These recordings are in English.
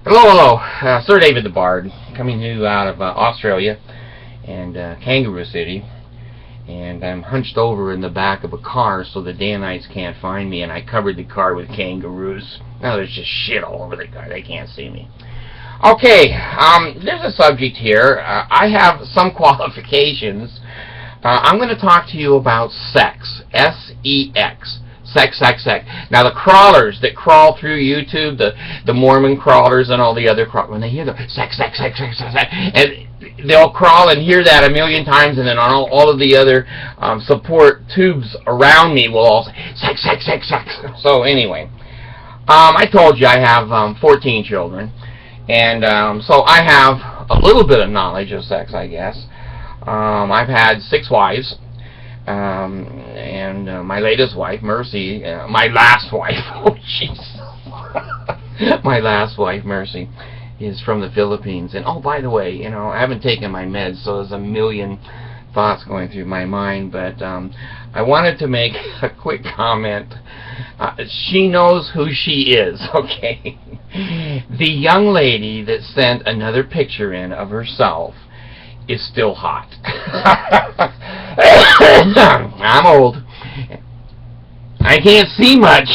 Hello. Sir David the Bard, coming to you out of Australia and Kangaroo City. And I'm hunched over in the back of a car so the Danites can't find me, and I covered the car with kangaroos. Now there's just shit all over the car. They can't see me. Okay, there's a subject here. I have some qualifications. I'm going to talk to you about sex. S-E-X. Sex. Now the crawlers that crawl through YouTube, the Mormon crawlers and all the other crawlers, when they hear the sex, and they'll crawl and hear that a million times, and then on all of the other support tubes around me will all say sex. So anyway, I told you I have 14 children, and so I have a little bit of knowledge of sex, I guess. I've had 6 wives. And my latest wife, Mercy, my last wife, oh jeez, my last wife, Mercy, is from the Philippines. And oh, by the way, I haven't taken my meds, so there's a million thoughts going through my mind, but I wanted to make a quick comment. She knows who she is, okay? The young lady that sent another picture in of herself is still hot. I'm old. I can't see much,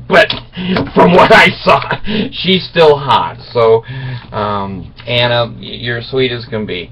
but from what I saw, she's still hot. So, Anna, you're sweet as can be.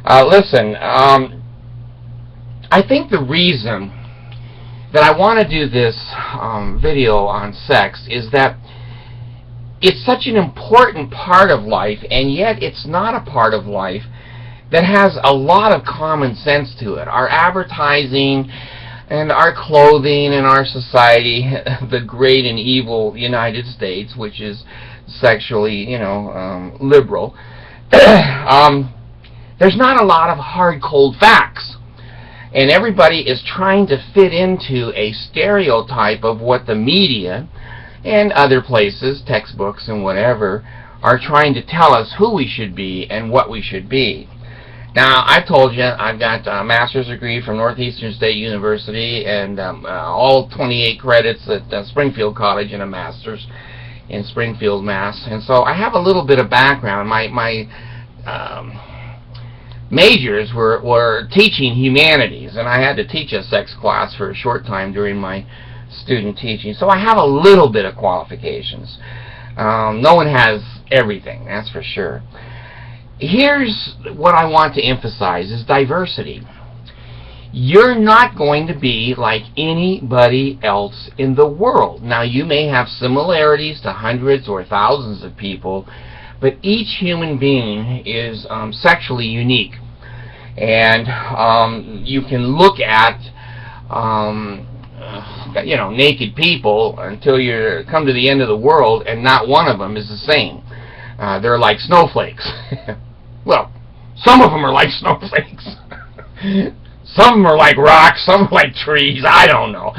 Listen, I think the reason that I want to do this video on sex is that it's such an important part of life, and yet it's not a part of life that has a lot of common sense to it. Our advertising and our clothing and our society, the great and evil United States, which is sexually, liberal, there's not a lot of hard, cold facts. And everybody is trying to fit into a stereotype of what the media and other places, textbooks and whatever, are trying to tell us who we should be and what we should be. Now, I've told you, I've got a master's degree from Northeastern State University and all 28 credits at Springfield College and a master's in Springfield, Mass. And so I have a little bit of background. My majors were teaching humanities, and I had to teach a sex class for a short time during my student teaching. So I have a little bit of qualifications. No one has everything, that's for sure. Here's what I want to emphasize is diversity. You're not going to be like anybody else in the world. Now, you may have similarities to hundreds or thousands of people, but each human being is sexually unique. And you can look at naked people until you come to the end of the world, and not one of them is the same. They're like snowflakes. Well, some of them are like snowflakes. Some of them are like rocks, some are like trees, I don't know.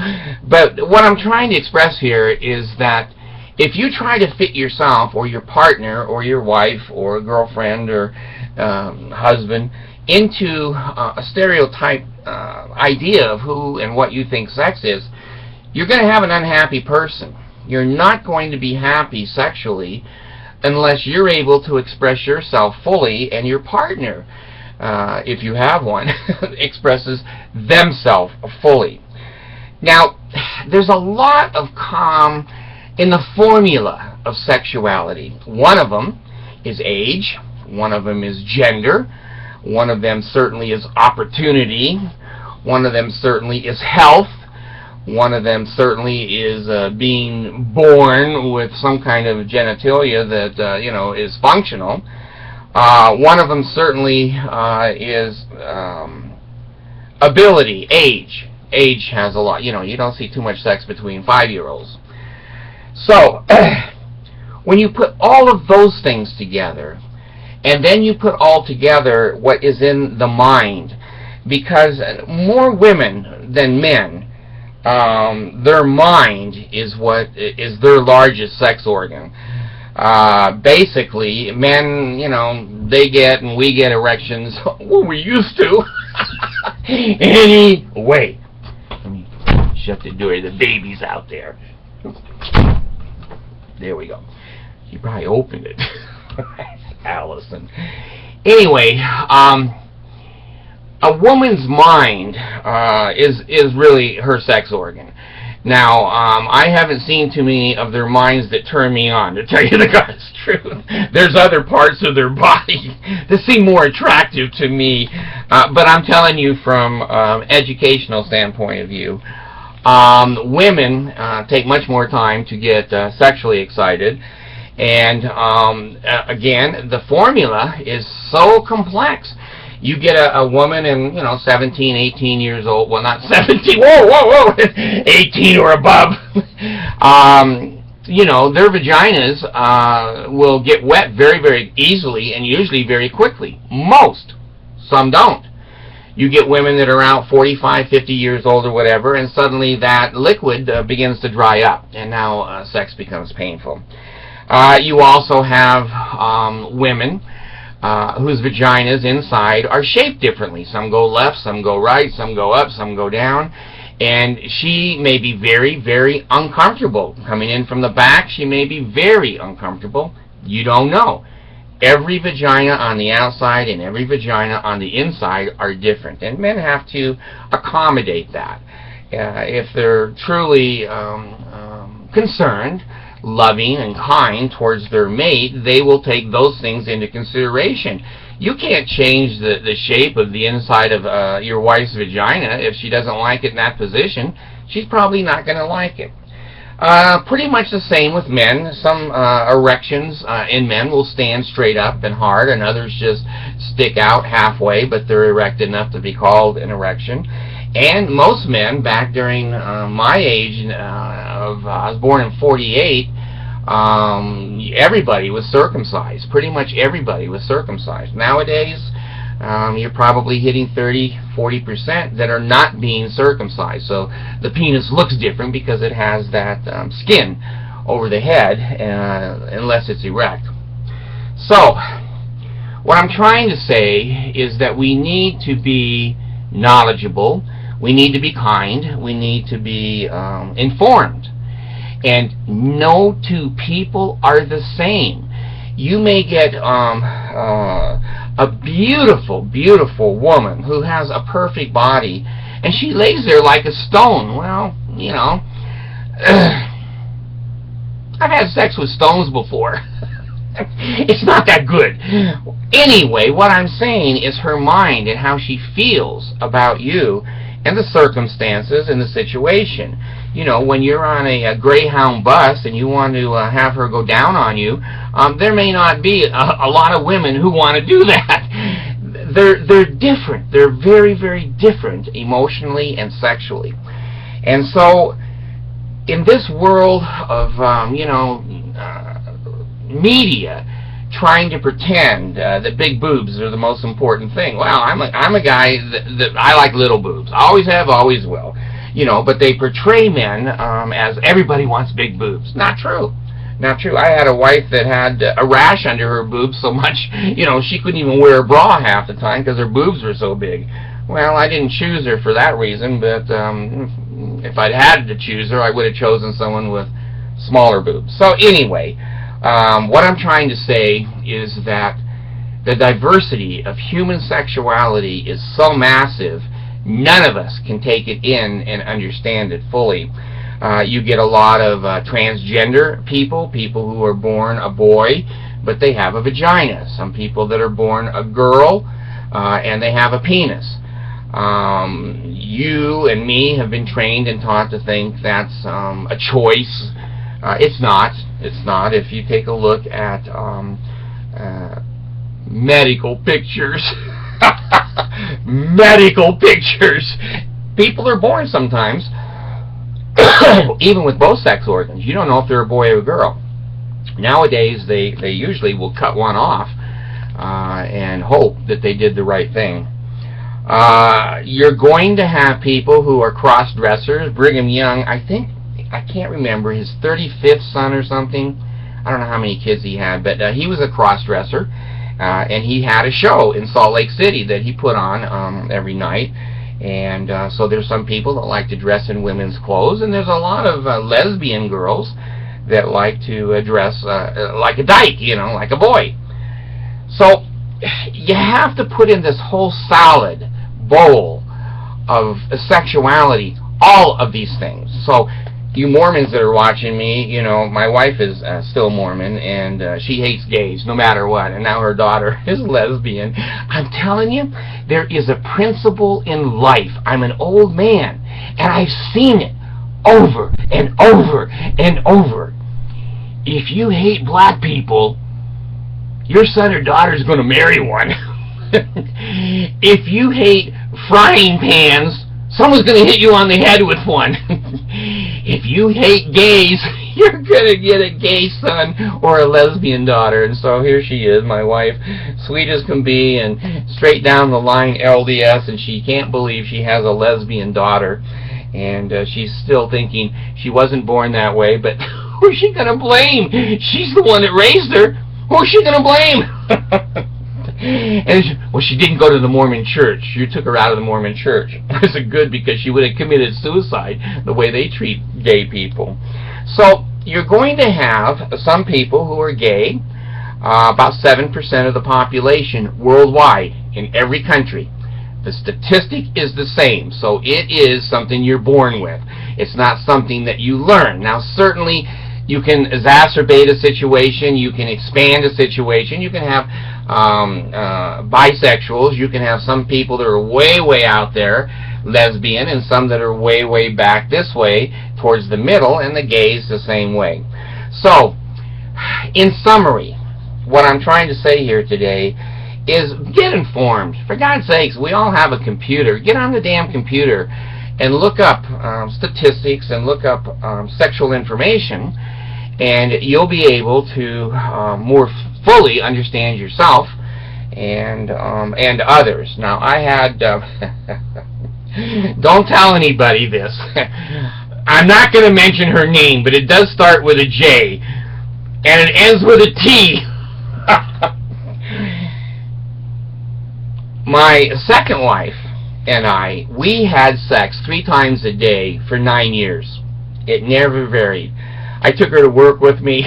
But what I'm trying to express here is that if you try to fit yourself or your partner or your wife or girlfriend or husband into a stereotype idea of who and what you think sex is, you're going to have an unhappy person. You're not going to be happy sexually unless you're able to express yourself fully, and your partner, if you have one, expresses themselves fully. Now, there's a lot of calm in the formula of sexuality. One of them is age, one of them is gender, one of them certainly is opportunity, one of them certainly is health, one of them certainly is being born with some kind of genitalia that is functional. One of them certainly is ability, age. Age has a lot. You don't see too much sex between 5-year-olds. So when you put all of those things together, and then you put all together what is in the mind, because more women than men, their mind is what is their largest sex organ. Basically, men, they get and we get erections. Well, we used to. Anyway, let me shut the door. The baby's out there. There we go. She probably opened it. Allison. Anyway, a woman's mind is really her sex organ. Now, I haven't seen too many of their minds that turn me on, to tell you the God's truth. There's other parts of their body that seem more attractive to me, but I'm telling you from educational standpoint of view, women take much more time to get sexually excited, and again, the formula is so complex. You get a woman in, 17, 18 years old. Well, not 17. Whoa. 18 or above. Their vaginas will get wet very, very easily and usually very quickly. Most. Some don't. You get women that are out 45, 50 years old or whatever, and suddenly that liquid begins to dry up, and now sex becomes painful. You also have women whose vaginas inside are shaped differently. Some go left, some go right, some go up, some go down. And she may be very, very uncomfortable. Coming in from the back, she may be very uncomfortable. You don't know. Every vagina on the outside and every vagina on the inside are different. And men have to accommodate that. If they're truly concerned, loving and kind towards their mate, they will take those things into consideration. You can't change the shape of the inside of your wife's vagina. If she doesn't like it in that position, she's probably not going to like it. Pretty much the same with men. Some erections in men will stand straight up and hard, and others just stick out halfway, but they're erect enough to be called an erection. And most men, back during my age, I was born in 48, everybody was circumcised. Pretty much everybody was circumcised. Nowadays, you're probably hitting 30-40% that are not being circumcised. So the penis looks different because it has that skin over the head, unless it's erect. So what I'm trying to say is that we need to be knowledgeable, we need to be kind, we need to be informed. And no two people are the same. You may get a beautiful, beautiful woman who has a perfect body, and she lays there like a stone. Well, I've had sex with stones before. It's not that good. Anyway, what I'm saying is her mind and how she feels about you and the circumstances and the situation. When you're on a Greyhound bus and you want to have her go down on you, there may not be a lot of women who want to do that. They're different. They're very, very different emotionally and sexually. And so, in this world of, media trying to pretend that big boobs are the most important thing. Well, I'm a guy that I like little boobs. I always have, always will. But they portray men as everybody wants big boobs. Not true. Not true. I had a wife that had a rash under her boobs so much, she couldn't even wear a bra half the time because her boobs were so big. Well, I didn't choose her for that reason, but if I'd had to choose her, I would have chosen someone with smaller boobs. So anyway, what I'm trying to say is that the diversity of human sexuality is so massive, none of us can take it in and understand it fully. You get a lot of transgender people who are born a boy, but they have a vagina. Some people that are born a girl, and they have a penis. You and me have been trained and taught to think that's a choice. It's not. It's not. If you take a look at medical pictures, medical pictures, people are born sometimes, even with both sex organs. You don't know if they're a boy or a girl. Nowadays, they usually will cut one off and hope that they did the right thing. You're going to have people who are cross-dressers. Brigham Young, I can't remember, his 35th son or something. I don't know how many kids he had, but he was a cross-dresser, and he had a show in Salt Lake City that he put on every night. And so there's some people that like to dress in women's clothes, and there's a lot of lesbian girls that like to dress like a dyke, like a boy. So you have to put in this whole salad bowl of sexuality, all of these things. So you Mormons that are watching me, my wife is still Mormon, and she hates gays no matter what, and now her daughter is lesbian. I'm telling you, there is a principle in life. I'm an old man, and I've seen it over and over and over. If you hate black people, your son or daughter is going to marry one. If you hate frying pans, someone's going to hit you on the head with one. If you hate gays, you're going to get a gay son or a lesbian daughter. And so here she is, my wife, sweet as can be, and straight down the line LDS, and she can't believe she has a lesbian daughter. And she's still thinking she wasn't born that way, but who's she going to blame? She's the one that raised her. Who's she going to blame? And she didn't go to the Mormon church. You took her out of the Mormon church. Was it good? Because she would have committed suicide the way they treat gay people. So you're going to have some people who are gay, about 7% of the population worldwide in every country. The statistic is the same, so it is something you're born with. It's not something that you learn. Now, certainly, you can exacerbate a situation, you can expand a situation, you can have bisexuals, you can have some people that are way, way out there, lesbian, and some that are way, way back this way, towards the middle, and the gays the same way. So, in summary, what I'm trying to say here today is get informed. For God's sakes, we all have a computer. Get on the damn computer and look up statistics and look up sexual information, and you'll be able to more fully understand yourself and others. Now, I had don't tell anybody this. I'm not going to mention her name, but it does start with a J and it ends with a T. My second wife and I, we had sex 3 times a day for 9 years. It never varied. I took her to work with me.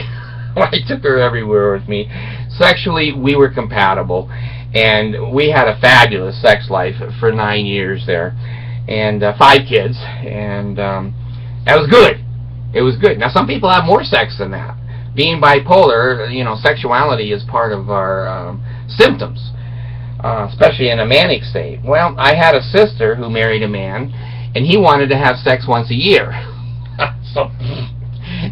I took her everywhere with me. Sexually, we were compatible, and we had a fabulous sex life for 9 years there, and 5 kids, and that was good. It was good. Now, some people have more sex than that. Being bipolar, sexuality is part of our symptoms. Especially in a manic state. Well, I had a sister who married a man, and he wanted to have sex once a year. So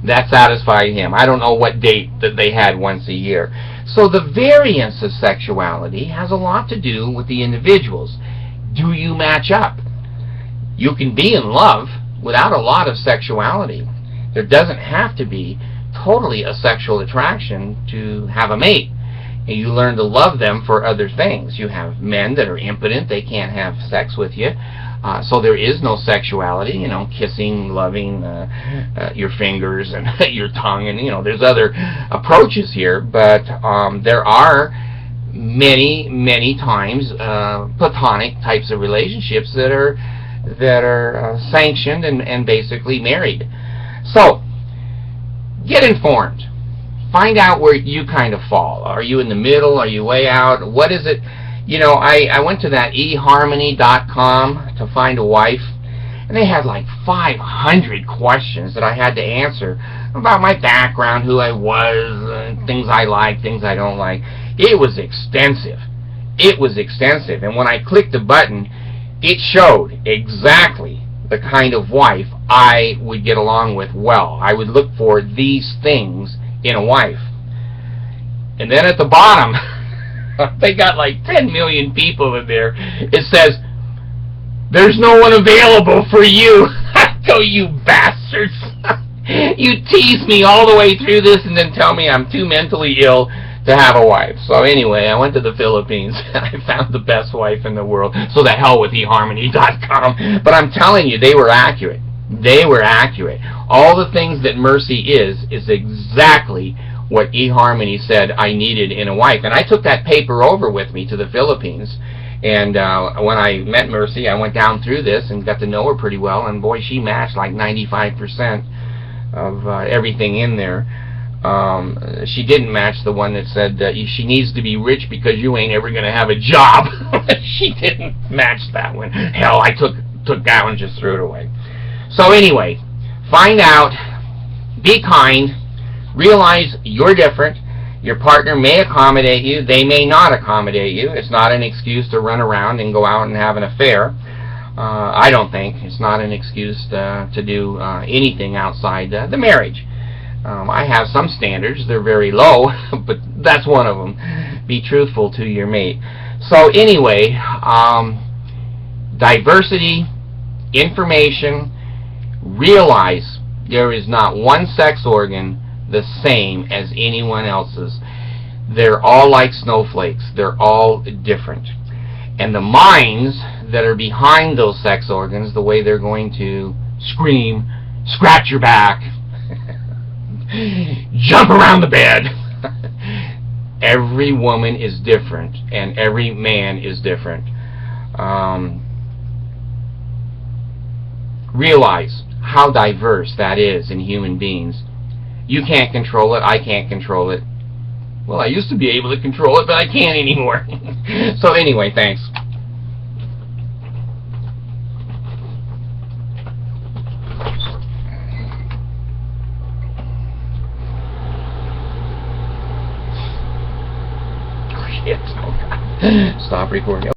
that satisfied him. I don't know what date that they had once a year. So the variance of sexuality has a lot to do with the individuals. Do you match up? You can be in love without a lot of sexuality. There doesn't have to be totally a sexual attraction to have a mate. And you learn to love them for other things. You have men that are impotent. They can't have sex with you. So there is no sexuality, kissing, loving, your fingers and your tongue. And, there's other approaches here. But there are many, many times platonic types of relationships that are sanctioned and basically married. So, get informed. Find out where you kind of fall. Are you in the middle? Are you way out? What is it? I went to that eharmony.com to find a wife, and they had like 500 questions that I had to answer about my background, who I was, things I like, things I don't like. It was extensive. It was extensive. And when I clicked the button, it showed exactly the kind of wife I would get along with well. I would look for these things in a wife. And then at the bottom, they got like 10 million people in there. It says, there's no one available for you. I go, you bastards. You tease me all the way through this and then tell me I'm too mentally ill to have a wife. So anyway, I went to the Philippines and I found the best wife in the world. So the hell with eharmony.com. But I'm telling you, they were accurate. They were accurate. All the things that Mercy is exactly what eHarmony said I needed in a wife. And I took that paper over with me to the Philippines. And when I met Mercy, I went down through this and got to know her pretty well. And boy, she matched like 95% everything in there. She didn't match the one that said she needs to be rich because you ain't ever going to have a job. She didn't match that one. Hell, I took that one and just threw it away. So anyway, find out, be kind, realize you're different. Your partner may accommodate you, they may not accommodate you. It's not an excuse to run around and go out and have an affair. I don't think. It's not an excuse to do anything outside the marriage. I have some standards. They're very low, but that's one of them. Be truthful to your mate. So anyway, diversity, information, realize there is not one sex organ the same as anyone else's. They're all like snowflakes. They're all different. And the minds that are behind those sex organs, the way they're going to scream, scratch your back, jump around the bed. Every woman is different, and every man is different. Realize how diverse that is in human beings. You can't control it. I can't control it. Well, I used to be able to control it, but I can't anymore. So anyway, thanks. Shit. Stop recording.